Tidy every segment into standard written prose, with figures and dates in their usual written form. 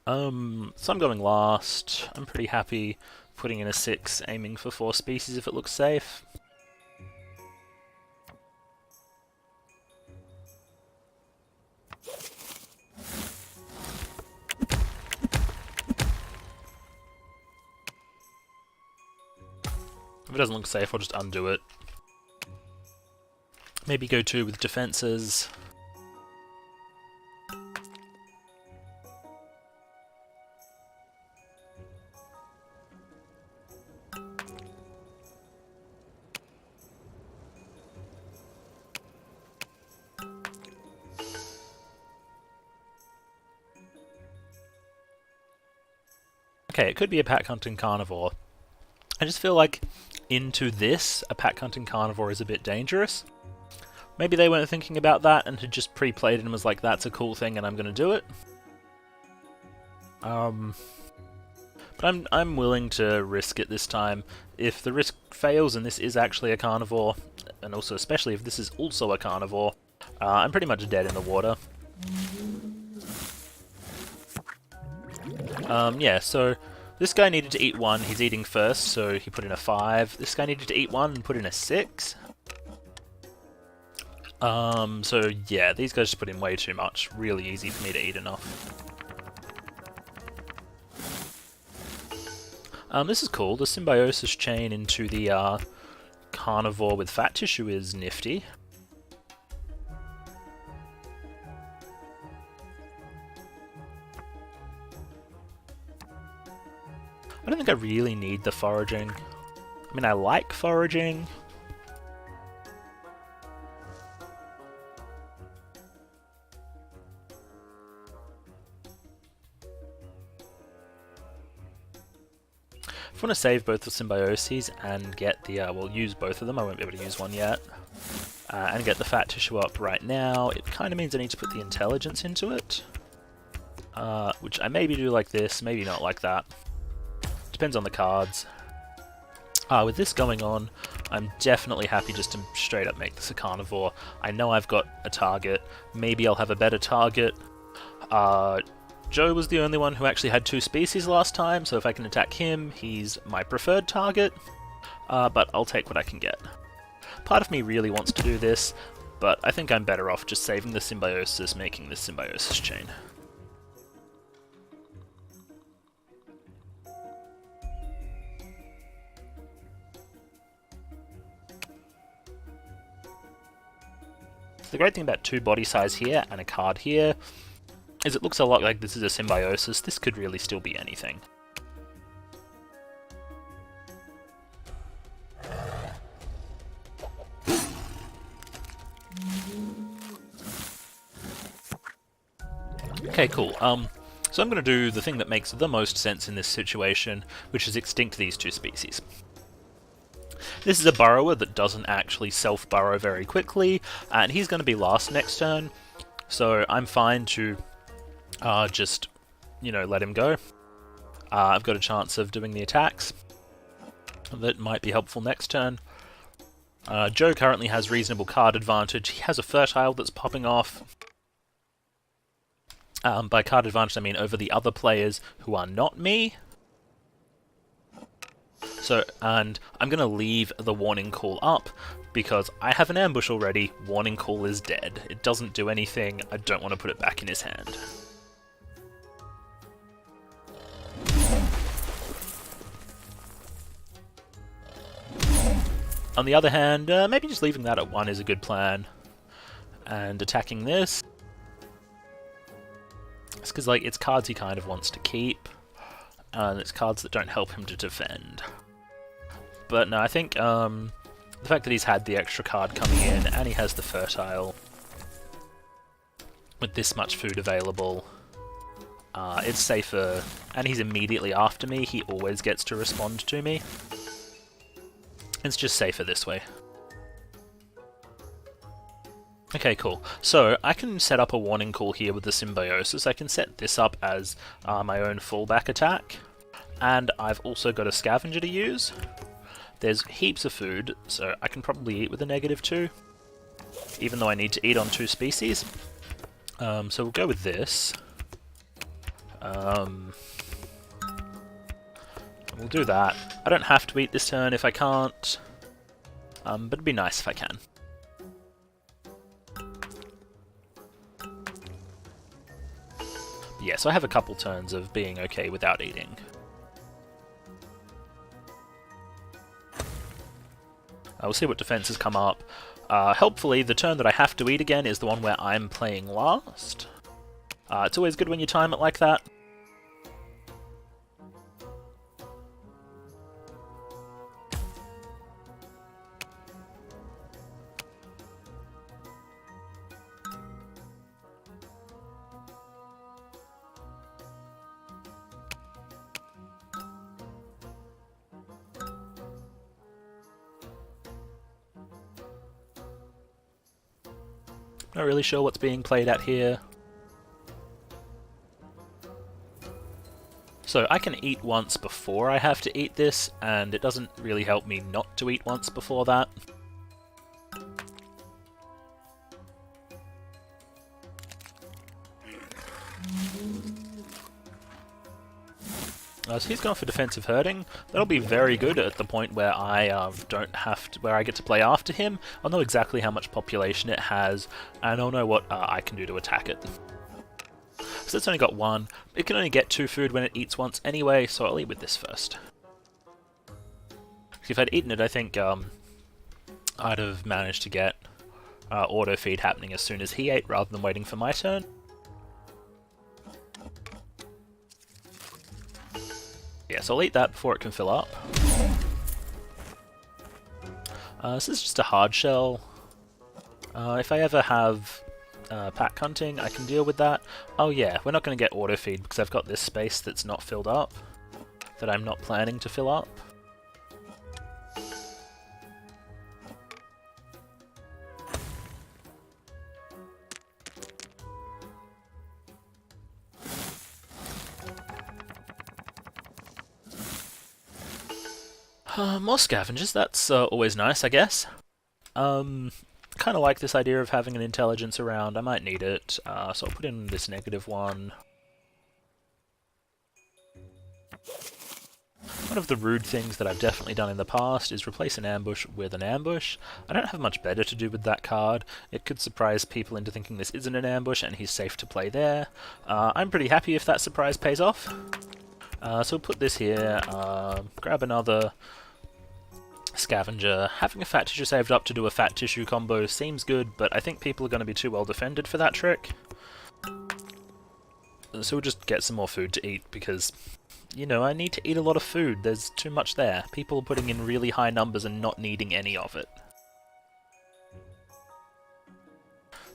So I'm going last. I'm pretty happy putting in a 6, aiming for 4 species if it looks safe. If it doesn't look safe, I'll just undo it. Maybe go 2 with defenses. Okay, it could be a pack hunting carnivore. I just feel like into this, a pack hunting carnivore is a bit dangerous. Maybe they weren't thinking about that and had just pre-played it and was like, that's a cool thing and I'm going to do it. But I'm willing to risk it this time. If the risk fails and this is actually a carnivore, and also especially if this is also a carnivore, I'm pretty much dead in the water. Yeah, so this guy needed to eat 1, he's eating first, so he put in a 5. This guy needed to eat 1 and put in a 6. So yeah, these guys just put in way too much. Really easy for me to eat enough. This is cool. The symbiosis chain into the carnivore with fat tissue is nifty. I don't think I really need the foraging. I mean, I like foraging. If I want to save both the symbioses and get the, well, use both of them, I won't be able to use one yet, and get the fat tissue up right now, it kind of means I need to put the intelligence into it, which I maybe do like this, maybe not like that. Depends on the cards. With this going on, I'm definitely happy just to straight up make this a carnivore. I know I've got a target, maybe I'll have a better target. Joe was the only one who actually had 2 species last time, so if I can attack him, he's my preferred target, but I'll take what I can get. Part of me really wants to do this, but I think I'm better off just saving the symbiosis, making this symbiosis chain. So the great thing about 2 body size here and a card here is it looks a lot like this is a symbiosis. This could really still be anything. Okay, cool. So I'm going to do the thing that makes the most sense in this situation, which is extinct these 2 species. This is a burrower that doesn't actually self-burrow very quickly, and he's going to be last next turn, so I'm fine to just, you know, let him go. I've got a chance of doing the attacks that might be helpful next turn. Joe currently has reasonable card advantage. He has a fertile that's popping off. By card advantage I mean over the other players who are not me. So, and I'm going to leave the warning call up because I have an ambush already. Warning call is dead. It doesn't do anything. I don't want to put it back in his hand. On the other hand, maybe just leaving that at 1 is a good plan. And attacking this. It's because, like, it's cards he kind of wants to keep. And it's cards that don't help him to defend. But no, I think the fact that he's had the extra card coming in, and he has the fertile, with this much food available, it's safer, and he's immediately after me, he always gets to respond to me. It's just safer this way. Okay, cool. So, I can set up a warning call here with the symbiosis. I can set this up as my own fallback attack, and I've also got a scavenger to use. There's heaps of food, so I can probably eat with a -2, even though I need to eat on 2 species. So we'll go with this. We'll do that. I don't have to eat this turn if I can't, but it'd be nice if I can. Yeah, so I have a couple turns of being okay without eating. We'll see what defenses come up. Helpfully, the turn that I have to eat again is the one where I'm playing last. It's always good when you time it like that. Not really sure what's being played at here. So I can eat once before I have to eat this, and it doesn't really help me not to eat once before that. So he's gone for defensive herding. That'll be very good at the point where I don't have to, where I get to play after him. I'll know exactly how much population it has, and I'll know what I can do to attack it. So it's only got one. It can only get 2 food when it eats once anyway, so I'll eat with this first. If I'd eaten it, I think I'd have managed to get auto feed happening as soon as he ate, rather than waiting for my turn. Yeah, so I'll eat that before it can fill up. This is just a hard shell. If I ever have pack hunting, I can deal with that. Oh yeah, we're not going to get auto feed because I've got this space that's not filled up, that I'm not planning to fill up. More scavengers, that's always nice, I guess. Kind of like this idea of having an intelligence around. I might need it, so I'll put in this -1. One of the rude things that I've definitely done in the past is replace an ambush with an ambush. I don't have much better to do with that card. It could surprise people into thinking this isn't an ambush and he's safe to play there. I'm pretty happy if that surprise pays off. So we'll put this here, grab another scavenger. Having a fat tissue saved up to do a fat tissue combo seems good, but I think people are going to be too well defended for that trick. So we'll just get some more food to eat because, you know, I need to eat a lot of food. There's too much there. People are putting in really high numbers and not needing any of it.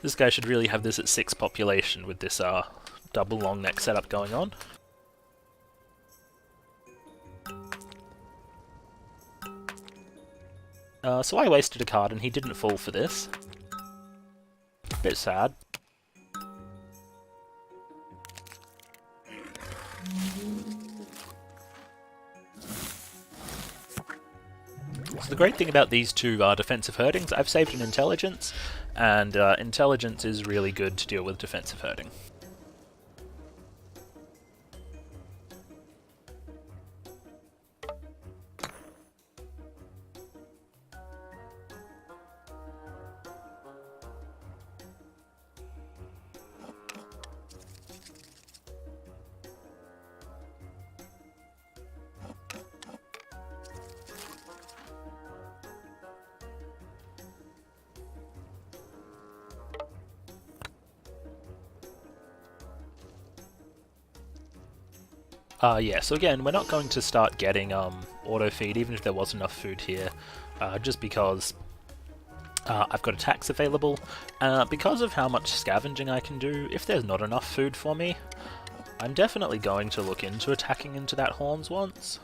This guy should really have this at 6 population with this double long neck setup going on. So I wasted a card and he didn't fall for this. Bit sad. So the great thing about these two defensive herdings, I've saved an intelligence, and intelligence is really good to deal with defensive herding. Yeah, so again, we're not going to start getting auto feed, even if there was enough food here, just because I've got attacks available. Because of how much scavenging I can do, if there's not enough food for me, I'm definitely going to look into attacking into that horns once.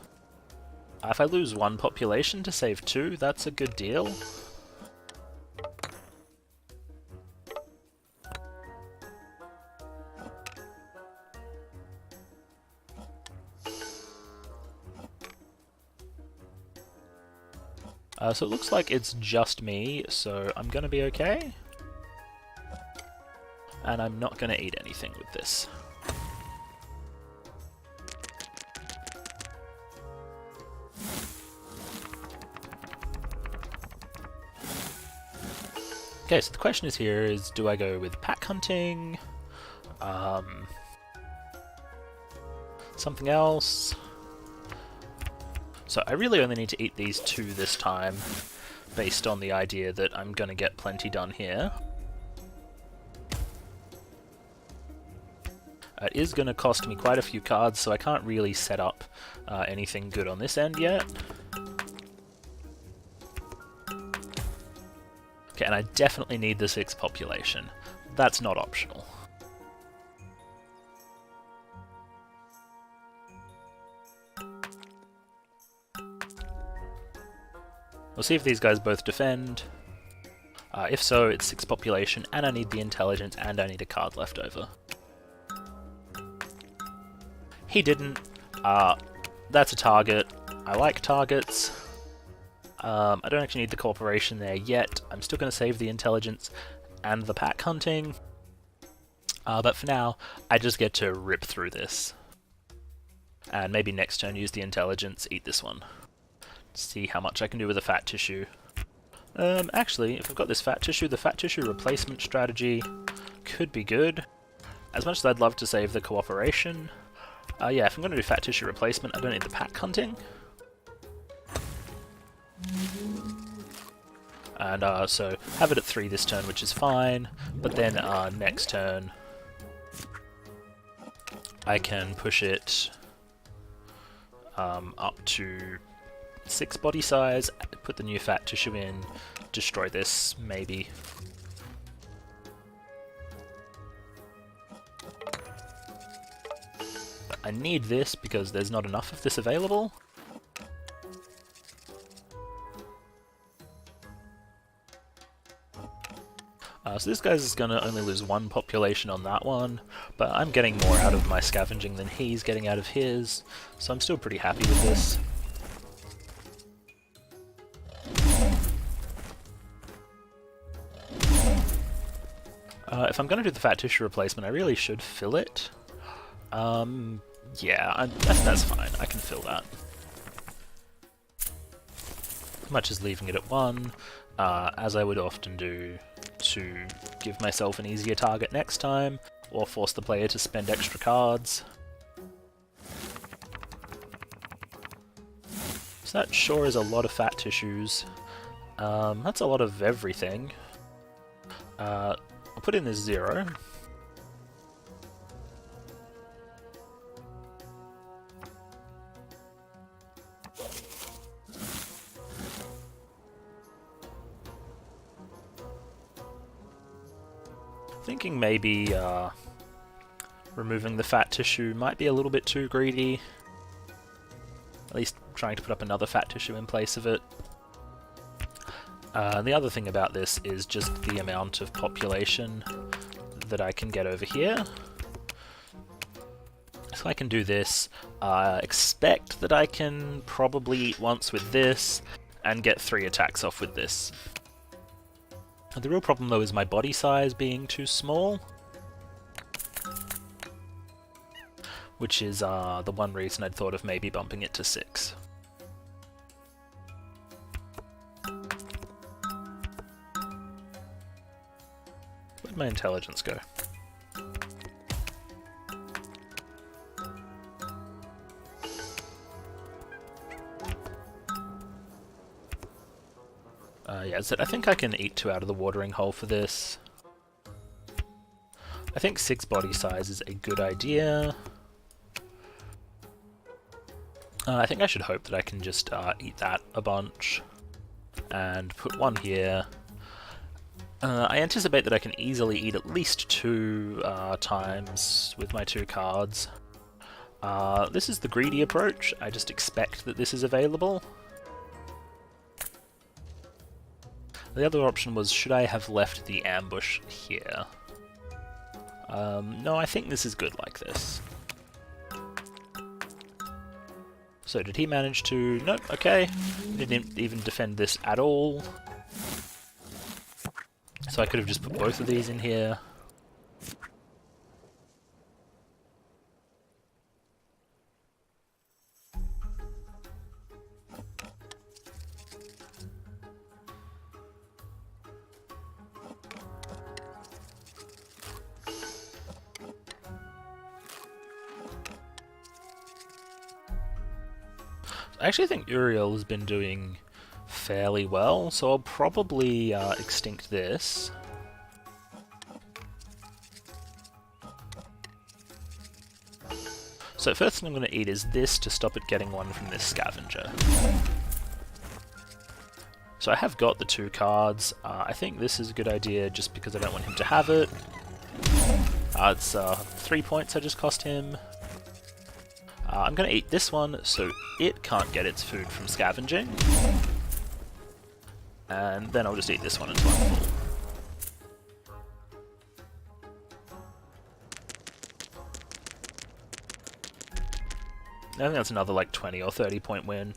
If I lose 1 population to save 2, that's a good deal. So it looks like it's just me, so I'm gonna be okay. And I'm not gonna eat anything with this. Okay, so the question is here is, do I go with pack hunting? Something else? So I really only need to eat these 2 this time, based on the idea that I'm going to get plenty done here. It is going to cost me quite a few cards, so I can't really set up anything good on this end yet. Okay, and I definitely need the 6 population. That's not optional. We'll see if these guys both defend. If so, it's 6 population, and I need the intelligence, and I need a card left over. He didn't. That's a target. I like targets. I don't actually need the cooperation there yet. I'm still going to save the intelligence and the pack hunting. But for now, I just get to rip through this. And maybe next turn use the intelligence, eat this one. See how much I can do with the fat tissue. Actually, if I've got this fat tissue, the fat tissue replacement strategy could be good. As much as I'd love to save the cooperation. Yeah, if I'm going to do fat tissue replacement, I don't need the pack hunting. And so have it at 3 this turn, which is fine. But then next turn, I can push it up to 6 body size, put the new fat tissue in, destroy this, maybe. But I need this because there's not enough of this available. So this guy's going to only lose 1 population on that one, but I'm getting more out of my scavenging than he's getting out of his, so I'm still pretty happy with this. If I'm going to do the fat tissue replacement, I really should fill it. Yeah, that's fine. I can fill that. As much as leaving it at 1, as I would often do to give myself an easier target next time, or force the player to spend extra cards. So that sure is a lot of fat tissues. That's a lot of everything. I'll put in this 0. Thinking maybe removing the fat tissue might be a little bit too greedy. At least trying to put up another fat tissue in place of it. The other thing about this is just the amount of population that I can get over here. So I can do this, expect that I can probably eat once with this, and get 3 attacks off with this. The real problem though is my body size being too small, which is the one reason I'd thought of maybe bumping it to 6. Where'd my intelligence go? Yeah, so I think I can eat 2 out of the watering hole for this. I think 6 body size is a good idea. I think I should hope that I can just eat that a bunch and put 1 here. I anticipate that I can easily eat at least 2 times with my 2 cards. This is the greedy approach. I just expect that this is available. The other option was, should I have left the ambush here? No, I think this is good like this. So did he manage to... Nope, okay. He didn't even defend this at all. So I could have just put both of these in here. I actually think Uriel has been doing fairly well, so I'll probably extinct this. So first thing I'm going to eat is this to stop it getting one from this scavenger. So I have got the 2 cards. I think this is a good idea just because I don't want him to have it. It's 3 points I just cost him. I'm going to eat this one so it can't get its food from scavenging. And then I'll just eat this one until I'm full. I think that's another like 20 or 30 point win.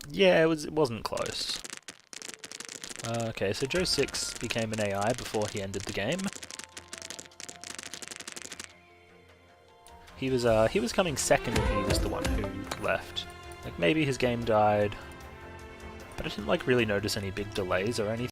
Yeah, it wasn't close. Okay, so Joe6 became an AI before he ended the game. He was coming second and he was the one who left. Like maybe his game died, but I didn't like really notice any big delays or anything.